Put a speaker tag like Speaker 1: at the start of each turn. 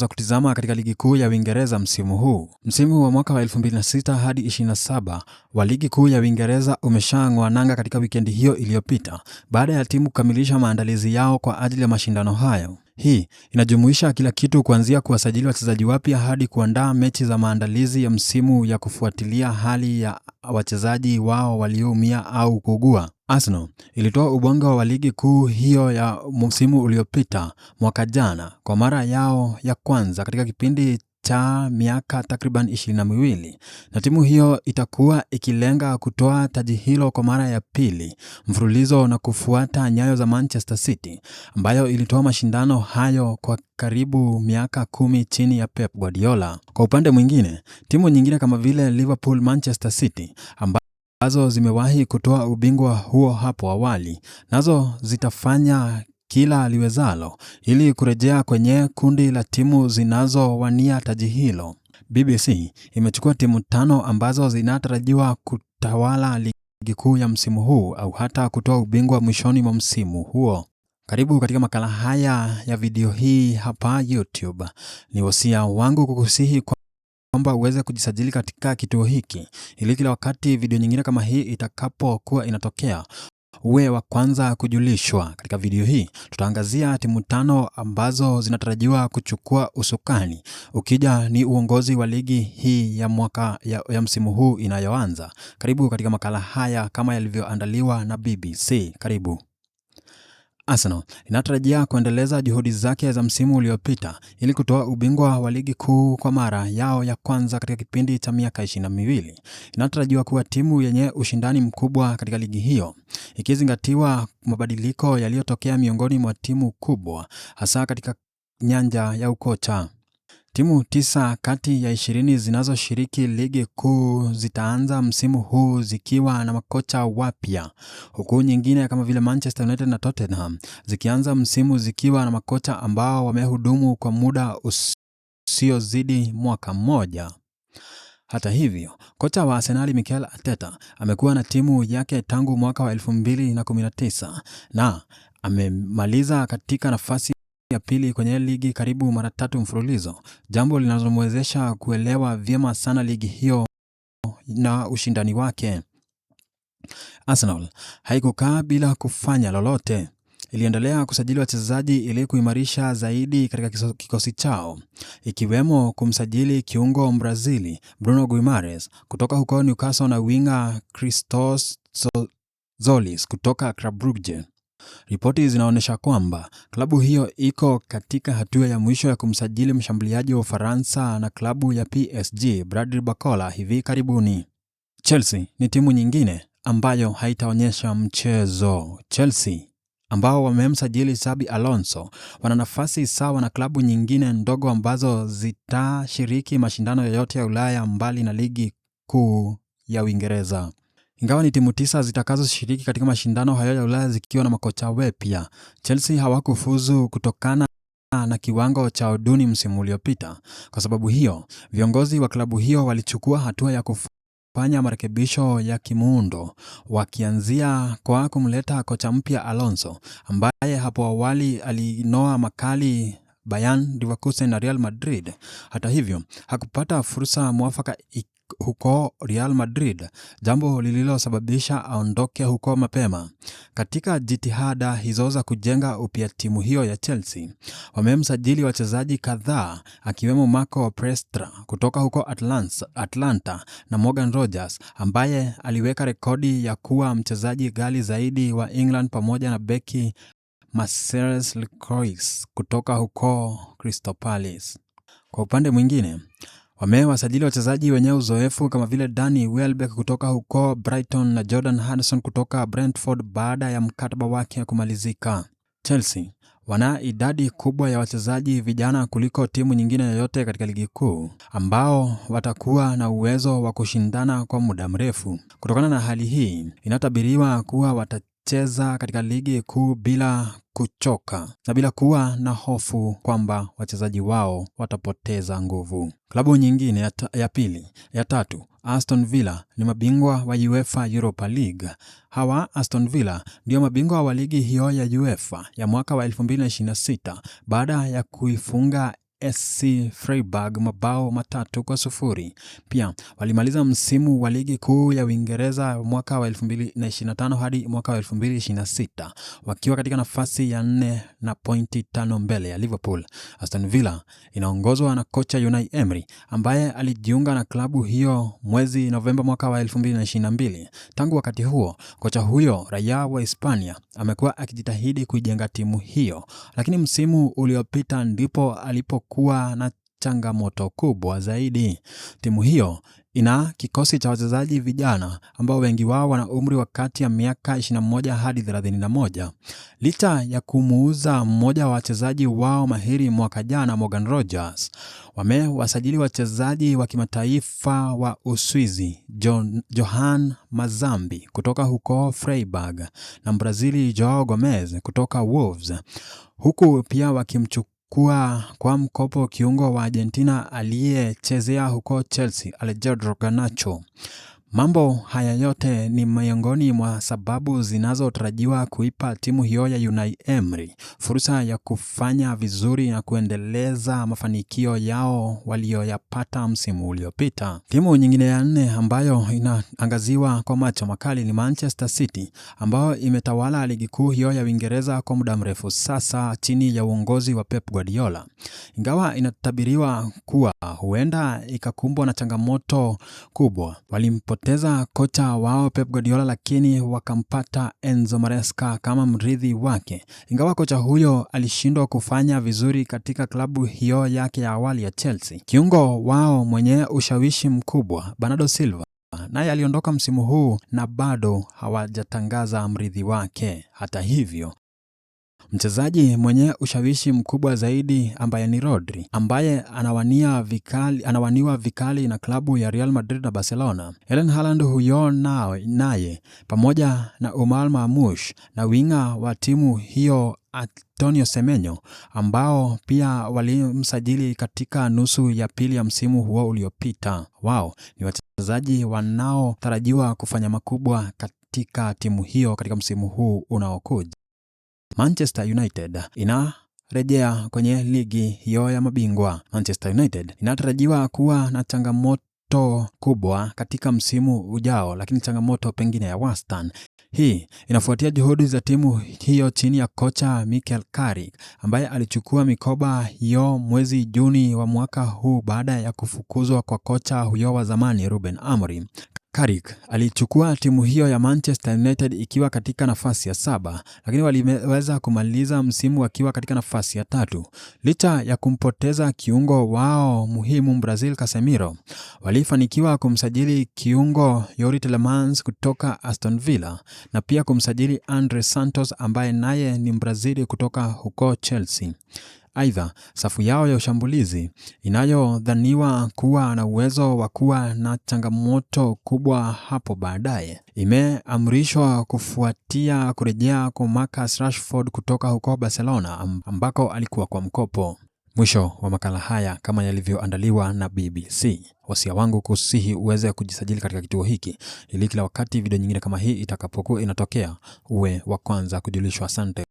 Speaker 1: za kutizama katika ligi kuu ya Uingereza msimu huu. Msimu wa mwaka wa 2006 hadi 27 wa ligi kuu ya Uingereza umeshang'oa nanga katika wikendi hiyo iliyopita baada ya timu kukamilisha maandalizi yao kwa ajili ya mashindano hayo. Hii inajumuisha kila kitu kuanzia kuwasajili wachezaji wapya hadi kuandaa mechi za maandalizi ya msimu ya kufuatilia hali ya wachezaji wao walioumia au kuugua. Arsenal ilitoa ubongo wa ligi kuu hiyo ya msimu uliopita mwaka jana kwa mara yao ya kwanza katika kipindi cha miaka takriban 22, na timu hiyo itakuwa ikilenga kutoa taji hilo kwa mara ya pili mfululizo na kufuata nyayo za Manchester City ambayo ilitoa mashindano hayo kwa karibu miaka 10 chini ya Pep Guardiola. Kwa upande mwingine, timu nyingine kama vile Liverpool, Manchester City ambazo zimewahi kutoa ubingwa huo hapo awali, nazo zitafanya kila liwezalo ili kurejea kwenye kundi la timu zinazowania taji hilo. BBC imechukua timu 5 ambazo zinatarajiwa kutawala ligi kuu ya msimu huu au hata kutoa ubingwa mwishoni mwa msimu huo. Karibu katika makala haya ya video hii hapa YouTube. Ni wasia wangu kukusihi kwamba uweze kujisajili katika kituo hiki ili kila wakati video nyingine kama hii itakapokuwa inatokea uwe wa kwanza kujulishwa. Katika video hii tutaangazia timu 5 ambazo zinatarajiwa kuchukua usukani ukija ni uongozi wa ligi hii ya mwaka ya msimu huu inayoanza. Karibu katika makala haya kama yalivyoandaliwa na BBC. Karibu. Arsenal inatarajia kuendeleza juhudi zake za msimu uliopita ili kutoa ubingwa wa ligi kuu kwa mara yao ya kwanza katika kipindi cha miaka 22. Inatarajiwa kuwa timu yenye ushindani mkubwa katika ligi hiyo, ikizingatiwa mabadiliko yaliyotokea miongoni mwa timu kubwa hasa katika nyanja ya ukocha. Timu 9 kati ya 20 zinazoshiriki ligi kuu zitaanza msimu huu zikiwa na makocha wapya, huku nyingine kama vile Manchester United na Tottenham zikianza msimu zikiwa na makocha ambao wamehudumu kwa muda usiozidi mwaka mmoja. Hata hivyo, kocha wa Arsenal Mikel Arteta amekuwa na timu yake tangu mwaka wa 2019 na amemaliza katika nafasi ya pili kwenye ligi karibu mara 3 mfululizo, jambo linalomwezesha kuelewa vyema sana ligi hiyo na ushindani wake. Arsenal haikukaa bila kufanya lolote. Iliendelea kusajili wachezaji ili kuimarisha zaidi katika kikosi chao, ikiwemo kumsajili kiungo Mbrazili Bruno Guimaraes kutoka huko Newcastle na winga Christos Zolis kutoka Club Brugge. Ripoti zinaonyesha kwamba klabu hiyo iko katika hatua ya mwisho ya kumsajili mshambuliaji wa Ufaransa na klabu ya PSG Bradley Barcola hivi karibuni. Chelsea ni timu nyingine ambayo haitaonyesha mchezo. Chelsea ambao wamemsajili Xabi Alonso wana nafasi sawa na klabu nyingine ndogo ambazo zitashiriki mashindano yoyote ya Ulaya mbali na ligi kuu ya Uingereza. Ingawa ni timu 9 zitakazoshiriki katika mashindano hayo ya Ulaya zikiwa na makocha wapya, Chelsea hawakufuzu kutokana na kiwango cha duni msimu uliopita. Kwa sababu hiyo, viongozi wa klabu hiyo walichukua hatua ya kufanya marekebisho ya kimuundo, wakianzia kwa kumleta kocha mpya Alonso ambaye hapo awali alinoa makali Bayern Leverkusen na Real Madrid. Hata hivyo, hakupata fursa mwafaka huko Real Madrid, jambo lililosababisha aondoke huko mapema. Katika jitihada hizo za kujenga upya timu hiyo ya Chelsea, wamemsajili wachezaji kadhaa akiwemo Marco Prestra kutoka huko Atlanta na Morgan Rogers ambaye aliweka rekodi ya kuwa mchezaji ghali zaidi wa England pamoja na beki Marcellus Lacroix kutoka huko Crystal Palace. Kwa upande mwingine, wamewasajili wachezaji wenye uzoefu kama vile Danny Welbeck kutoka huko Brighton na Jordan Henderson kutoka Brentford baada ya mkataba wake kumalizika. Chelsea wana idadi kubwa ya wachezaji vijana kuliko timu nyingine yoyote katika ligi kuu ambao watakuwa na uwezo wa kushindana kwa muda mrefu. Kutokana na hali hii, inatabiriwa kuwa watacheza katika ligi kuu bila kuchoka na bila kuwa na hofu kwamba wachezaji wao watapoteza nguvu. Klabu nyingine ya tatu, Aston Villa ni mabingwa wa UEFA Europa League. Hawa Aston Villa ndio mabingwa wa ligi hiyo ya UEFA ya mwaka wa 2026 baada ya kuifunga SC Freiburg mabao 3-0. Pia walimaliza msimu wa ligi kuu ya Uingereza mwaka wa 2025 hadi mwaka wa 2026 wakiwa katika nafasi ya 4 na pointi 5 mbele ya Liverpool. Aston Villa inaongozwa na kocha Unai Emery ambaye alijiunga na klabu hiyo mwezi Novemba mwaka wa 2022. Tangu wakati huo, kocha huyo raia wa Hispania amekuwa akijitahidi kuijenga timu hiyo, lakini msimu uliopita ndipo alipokuwa na changamoto kubwa zaidi. Timu hiyo ina kikosi cha wachezaji vijana ambao wengi wao wana umri wa kati ya miaka 21 hadi 31. Licha ya kumuuza mmoja wa wachezaji wao mahiri mwaka jana, Morgan Rogers, wamewasajili wachezaji wa kimataifa wa Uswizi, Johan Mazambi kutoka huko Freiburg na Brazili Joao Gomez kutoka Wolves, huku pia wakimchukua kwa mkopo kiungo wa Argentina aliyechezea huko Chelsea, Alejandro Garnacho. Mambo haya yote ni miongoni mwa sababu zinazotarajiwa kuipa timu hiyo ya Unai Emery fursa ya kufanya vizuri na kuendeleza mafanikio yao walioyapata msimu uliopita. Timu nyingine ya 4 ambayo inaangaziwa kwa macho makali ni Manchester City, ambayo imetawala ligi kuu hiyo ya Uingereza kwa muda mrefu sasa chini ya uongozi wa Pep Guardiola. Ingawa inatabiriwa kuwa huenda ikakumbwa na changamoto kubwa, walimpoteza kocha wao Pep Guardiola, lakini wakampata Enzo Maresca kama mrithi wake. Ingawa kocha huyo alishindwa kufanya vizuri katika klabu hiyo yake ya awali ya Chelsea, kiungo wao mwenye ushawishi mkubwa Bernardo Silva naye aliondoka msimu huu na bado hawajatangaza mrithi wake. Hata hivyo, mchezaji mwenye ushawishi mkubwa zaidi ambaye ni Rodri, ambaye anawaniwa vikali na klabu ya Real Madrid na Barcelona. Erling Haaland huyo naye pamoja na Umar Marmoush na winga wa timu hiyo Antonio Semenyo, ambao pia walimsajili katika nusu ya pili ya msimu huo uliopita. Wao ni wachezaji wanaotarajiwa kufanya makubwa katika timu hiyo katika msimu huu unaokuja. Manchester United inarejea kwenye ligi hiyo ya mabingwa. Manchester United inatarajiwa kuwa na changamoto kubwa katika msimu ujao, lakini changamoto pengine ya wastani. Hii inafuatia juhudi za timu hiyo chini ya kocha Mikel Carrick ambaye alichukua mikoba hiyo mwezi Juni wa mwaka huu baada ya kufukuzwa kwa kocha huyo wa zamani Ruben Amorim. Carrick alichukua timu hiyo ya Manchester United ikiwa katika nafasi ya 7, lakini waliweza kumaliza msimu wakiwa katika nafasi ya 3. Licha ya kumpoteza kiungo wao muhimu Brazil Casemiro, walifanikiwa kumsajili kiungo Youri Tielemans kutoka Aston Villa na pia kumsajili Andre Santos ambaye naye ni Brazil kutoka huko Chelsea. Aidha, safu yao ya ushambulizi inayodhaniwa kuwa na uwezo wa kuwa na changamoto kubwa hapo baadaye imeamrishwa kufuatia kurejea kwa Marcus Rashford kutoka huko Barcelona ambako alikuwa kwa mkopo. Mwisho wa makala haya kama yalivyoandaliwa na BBC. Wasia wangu kusihi uweze kujisajili katika kituo hiki ili kila wakati video nyingine kama hii itakapokuwa inatokea uwe wa kwanza kujulishwa. Asante.